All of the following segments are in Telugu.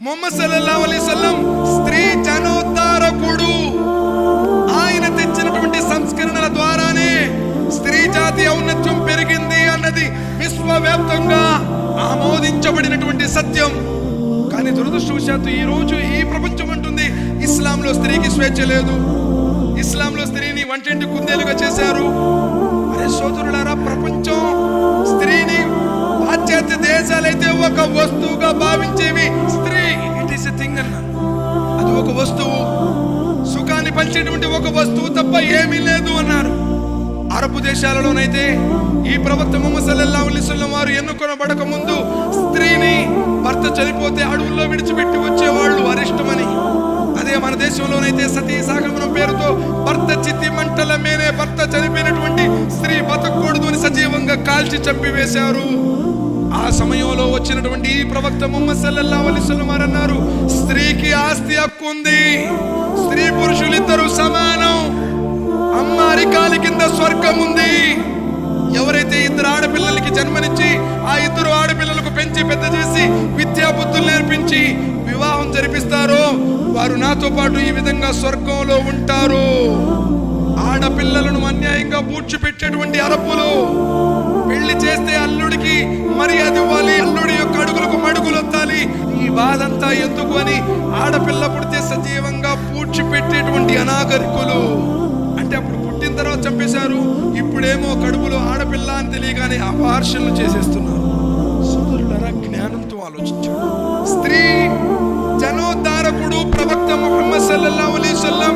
ముహమ్మద్ సల్లల్లాహు అలైహి వసల్లం స్త్రీ జనోద్ధారకుడు. ఆయన తెచ్చినటువంటి సంస్కరణల ద్వారానే స్త్రీ జాతి ఔన్నత్యం పెరిగింది అన్నది విశ్వవ్యాప్తంగా ఆమోదించబడినటువంటి సత్యం. కానీ దురదృష్టవశాత్తు ఈ రోజు ఈ ప్రపంచం అంటుంది ఇస్లాంలో స్త్రీకి స్వేచ్ఛ లేదు, ఇస్లాంలో స్త్రీని వంటింటి కుందేలుగా చేశారు. అరే సోదరులారా, ప్రపంచం స్త్రీని పాశ్చాత్య దేశాలైతే ఒక వస్తువుగా భావించేవి. స్త్రీ ఇట్ ఈస్ ఎ థింగ్ అన్నారు. అది ఒక వస్తువు, సుఖాన్ని పంచేటువంటి ఒక వస్తువు తప్ప ఏమీ లేదు అన్నారు. అరబ్ దేశాలలోనైతే ఈ ప్రవక్త ముహమ్మద్ సల్లల్లాహు అలైహి వసల్లం వారు ఎన్నుకొనబడక ముందు స్త్రీని భర్త చనిపోతే అడవుల్లో విడిచిపెట్టి వచ్చేవాళ్ళు అరిష్టమని. అదే మన దేశంలోనైతే సతీ సాగమనం పేరుతో భర్త చితి మంటల మేనే భర్త చనిపోయినటువంటి స్త్రీ బతకూడదు అని సజీవంగా కాల్చి చంపివేశారు. ఆ సమయంలో వచ్చినటువంటి ఈ ప్రవక్త ముహమ్మద్ సల్లల్లాహు అలైహి వసల్లం వారు అన్నారు, స్త్రీకి ఆస్తి హక్కు ఉంది, స్త్రీ పురుషులిద్దరూ సమానం, అమ్మ అరికాలి కింద స్వర్గం ఉంది. ఎవరైతే ఇద్దరు ఆడపిల్లలకి జన్మనిచ్చి ఆ ఇద్దరు ఆడపిల్లలకు పెంచి పెద్ద చేసి విద్యా బుద్ధులు నేర్పించి వివాహం జరిపిస్తారో వారు నాతో పాటు ఈ విధంగా స్వర్గంలో ఉంటారు. ఆడపిల్లలను అన్యాయంగా పూడ్చిపెట్టేటువంటి అరబ్బులు పెళ్లి చేస్తే అల్లుడికి మర్యాద ఇవ్వాలి, అల్లుడి యొక్క అడుగులకు మడుగులు వత్తాలి, ఈ బాధంతా ఎందుకు అని ఆడపిల్ల పుడితే సజీవంగా పూడ్చిపెట్టేటువంటి అనాగరికులు. అంటే అప్పుడు పుట్టిన తర్వాత చంపేశారు, ఇప్పుడేమో కడుపులో ఆడపిల్ల అని తెలియగానే అపార్షణలు చేసేస్తున్నారు. సోదరులారా, జ్ఞానంతో ఆలోచించారు. స్త్రీ జనోద్ధారకుడు ప్రవక్త ముహమ్మద్ సల్లల్లాహు అలైహి వసల్లం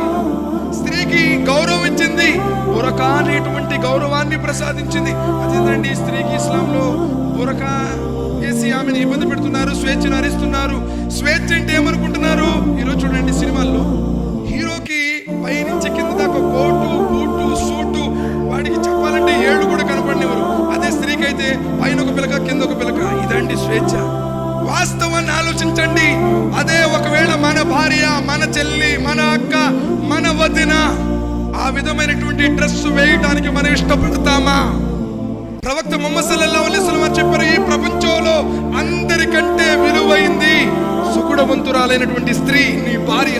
స్త్రీకి గౌరవం ఇచ్చింది, బురకా అనేటువంటి గౌరవాన్ని ప్రసాదించింది. అదేంటండి, స్త్రీకి ఇస్లాంలో బురకా వేసి ఆమెను ఇబ్బంది పెడుతున్నారు, స్వేచ్ఛను హరిస్తున్నారు. స్వేచ్ఛ అంటే ఏమనుకుంటున్నారు? ఈరోజు చూడండి, సినిమాల్లో హీరోకి పైనుంచి కింద దాకా కోటు బూటు సూటు, వాడికి చెప్పాలంటే ఏళ్ళు కూడా కనపడినవారు. అదే స్త్రీకి అయితే పైన ఒక పిలక కింద ఒక పిలక. ఇదండి స్వేచ్ఛ. వాస్తవాన్ని ఆలోచించండి. అదే ఒకవేళ మన భార్య, మన చెల్లి, మన అక్క, మన వదిన ఆ విధమైనటువంటి డ్రెస్ వేయడానికి మనం ఇష్టపడతామా? ప్రవక్త ముహమ్మద్ సల్లల్లాహు అలైహి వసల్లం చెప్పారు, ఈ ప్రపంచంలో అందరికంటే విలువైంది సుగుణవంతురాలైనటువంటి స్త్రీ నీ భార్య.